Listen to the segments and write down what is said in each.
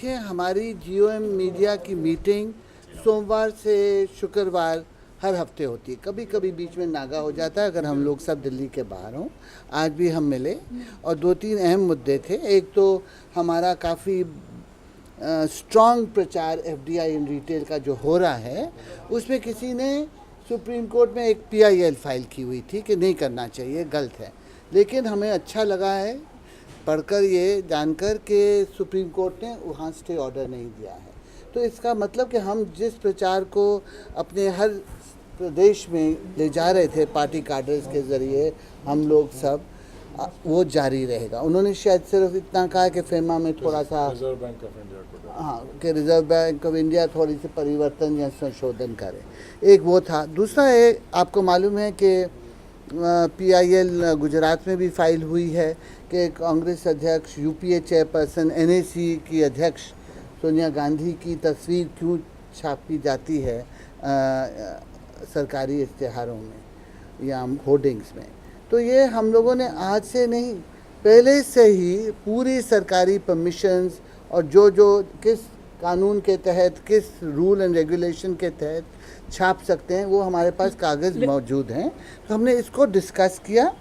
देखिए, हमारी GoM media की मीटिंग सोमवार से शुक्रवार हर हफ्ते होती है। कभी कभी बीच में नागा हो जाता है अगर हम लोग सब दिल्ली के बाहर हों। आज भी हम मिले और 2-3 अहम मुद्दे थे। एक तो हमारा काफ़ी स्ट्रॉन्ग प्रचार एफडीआई इन रिटेल का जो हो रहा है, उसमें किसी ने सुप्रीम कोर्ट में एक पीआईएल फाइल की हुई थी कि नहीं करना चाहिए, गलत है। लेकिन हमें अच्छा लगा है पढ़कर ये जानकर कि सुप्रीम कोर्ट ने वहाँ स्टे ऑर्डर नहीं दिया है। तो इसका मतलब कि हम जिस प्रचार को अपने हर प्रदेश में ले जा रहे थे पार्टी कार्डर्स के ज़रिए, हम लोग सब, वो जारी रहेगा। उन्होंने शायद सिर्फ इतना कहा कि फेमा में थोड़ा सा रिजर्व बैंक ऑफ इंडिया हाँ कि रिजर्व बैंक ऑफ इंडिया थोड़ी सी परिवर्तन या संशोधन करे, एक वो था। दूसरा है, आपको मालूम है कि पीआईएल गुजरात में भी फाइल हुई है कि कांग्रेस अध्यक्ष, यूपीए चेयरपर्सन, एनएसी की अध्यक्ष सोनिया गांधी की तस्वीर क्यों छापी जाती है सरकारी इश्तिहारों में या होर्डिंग्स में। तो ये हम लोगों ने आज से नहीं, पहले से ही पूरी सरकारी परमिशंस और जो किस कानून के तहत, किस रूल एंड रेगुलेशन के तहत छाप सकते हैं, वो हमारे पास कागज़ मौजूद हैं। तो हमने इसको डिस्कस किया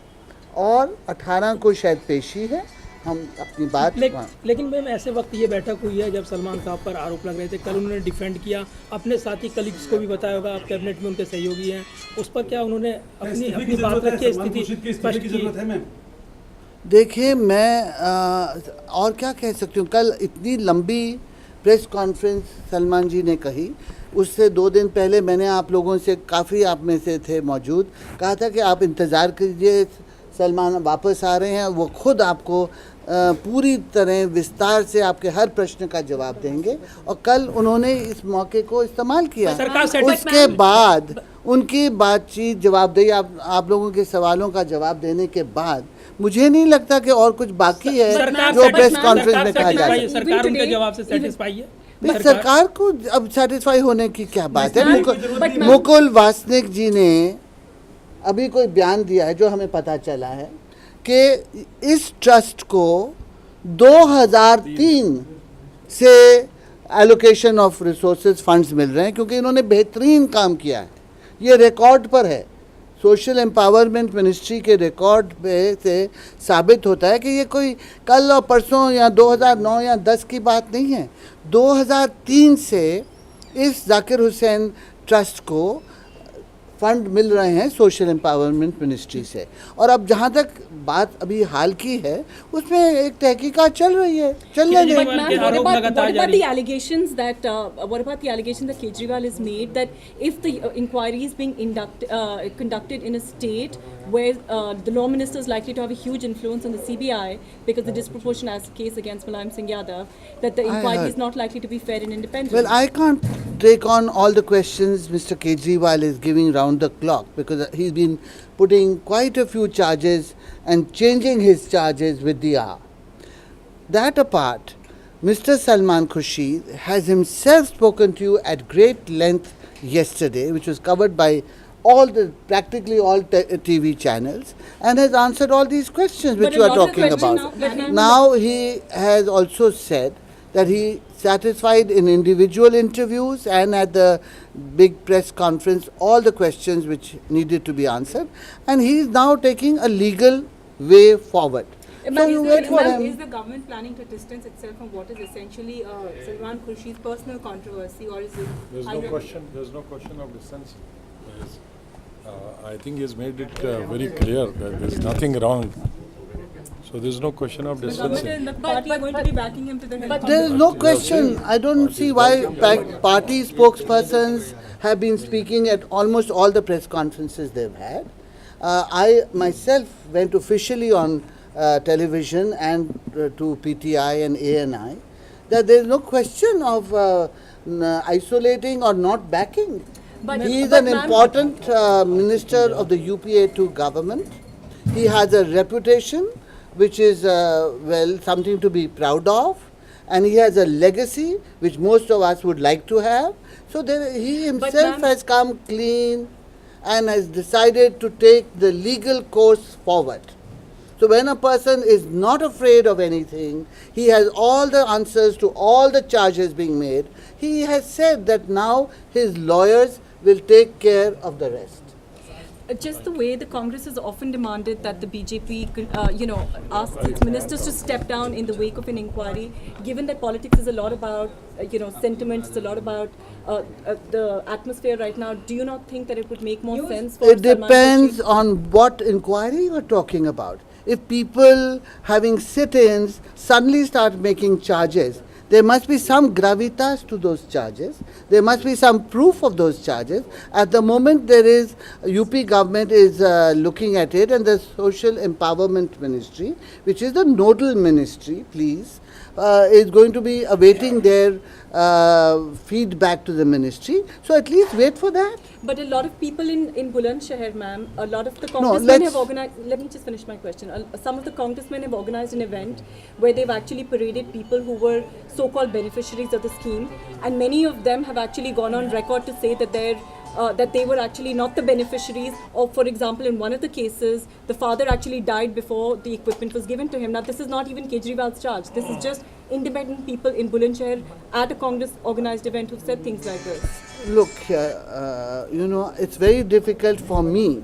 और 18 को शायद पेशी है। हम अपनी बात लेकिन मैम ऐसे वक्त ये बैठक हुई है जब सलमान साहब पर आरोप लग रहे थे, कल उन्होंने डिफेंड किया, अपने साथी कलीग्स को भी बताया होगा, आप कैबिनेट में उनके सहयोगी हैं, उस पर क्या उन्होंने अपनी बात रखी, स्थिति स्पष्ट की? देखिए, मैं और क्या कह सकती हूँ। कल इतनी लंबी प्रेस कॉन्फ्रेंस सलमान जी ने कही, उससे 2 दिन पहले मैंने आप लोगों से, काफ़ी आप में से थे मौजूद, कहा था कि आप इंतज़ार कीजिए, सलमान वापस आ रहे हैं, वो खुद आपको पूरी तरह विस्तार से आपके हर प्रश्न का जवाब देंगे। और कल उन्होंने इस मौके को इस्तेमाल किया। उसके बाद उनकी बातचीत, जवाबदेही, आप लोगों के सवालों का जवाब देने के बाद मुझे नहीं लगता कि और कुछ बाकी है जो प्रेस कॉन्फ्रेंस में कहा जा सकता है। सरकार उनके जवाब से सेटिस्फाई है? सरकार को अब सेटिस्फाई होने की क्या बात है। मुकुल वासनिक जी ने अभी कोई बयान दिया है जो हमें पता चला है कि इस ट्रस्ट को 2003 से एलोकेशन ऑफ रिसोर्सेज फंड्स मिल रहे हैं, क्योंकि इन्होंने बेहतरीन काम किया है। ये रिकॉर्ड पर है, सोशल एम्पावरमेंट मिनिस्ट्री के रिकॉर्ड पे से साबित होता है कि ये कोई कल और परसों या 2009 या 10 की बात नहीं है। 2003 से इस जाकिर हुसैन ट्रस्ट को फंड मिल रहे हैं सोशल एम्पावरमेंट मिनिस्ट्री से। और अब जहाँ तक बात अभी हाल की है, उसमें एक तहकीकात चल रही है, चलने दें। What about the allegations that Kejriwal has made that if the inquiry is being conducted in a state where the law minister is likely to have a huge influence on the CBI because the disproportionate case against Mulayam Singh Yadav, that the inquiry is not likely to be fair and independent? Well, I can't take on all the questions Mr. Kejriwal is giving round the clock, because he's been putting quite a few charges and changing his charges with the hour. That apart, Mr. Salman Khurshid has himself spoken to you at great length yesterday, which was covered by practically all TV channels, and has answered all these questions which you are talking about. Now he has also said that he satisfied in individual interviews and at the big press conference all the questions which needed to be answered, and he is now taking a legal way forward. So you wait for him. Is the government planning to distance itself from what is essentially Salman Khurshid's personal controversy, or is it? There's no question of distance. I think he's made it very clear that there's nothing wrong. So there's no question of distance. The party are going to be backing him to the head. There is no question. I don't see why party spokespersons have been speaking at almost all the press conferences they've had. I myself went officially on television and to PTI and ANI that there is no question of isolating or not backing. He is an important minister of the UPA2 government. He has a reputation which is something to be proud of, and he has a legacy which most of us would like to have. So he himself has come clean and has decided to take the legal course forward. So when a person is not afraid of anything, he has all the answers to all the charges being made, he has said that now his lawyers will take care of the rest. Just the way the Congress has often demanded that the BJP, ask its ministers to step down in the wake of an inquiry, given that politics is a lot about, sentiments, it's a lot about the atmosphere right now, do you not think that it would make more sense for It Salman depends Khurshid? on what inquiry you are talking about. If people having sit-ins suddenly start making charges, there must be some gravitas to those charges. There must be some proof of those charges. At the moment, there is UP government is looking at it, and the Social Empowerment Ministry, which is the nodal ministry, please, is going to be awaiting their feedback to the ministry. So at least wait for that. But a lot of people in Bulandshahr, ma'am, a lot of the congressmen have let's- organized, let me just finish my question. Some of the congressmen have organized an event where they've actually paraded people who were so-called beneficiaries of the scheme, and many of them have actually gone on record to say that they were actually not the beneficiaries, or for example, in one of the cases, the father actually died before the equipment was given to him. Now, this is not even Kejriwal's charge. This is just independent people in Bulandshahr at a Congress organized event who said things like this. Look, it's very difficult for me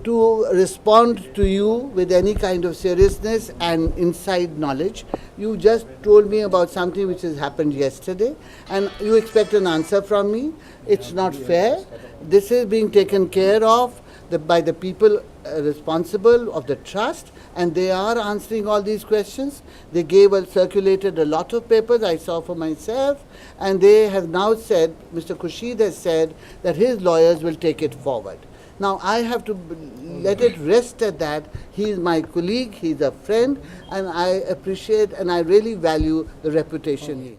to respond to you with any kind of seriousness and inside knowledge. You just told me about something which has happened yesterday, and you expect an answer from me. It's not fair. This is being taken care of by the people responsible of the trust, and they are answering all these questions. They circulated a lot of papers, I saw for myself, and they have now said, Mr. Khurshid has said that his lawyers will take it forward. Now I have to let it rest at that. He is my colleague, he is a friend, and I appreciate and I really value the reputation he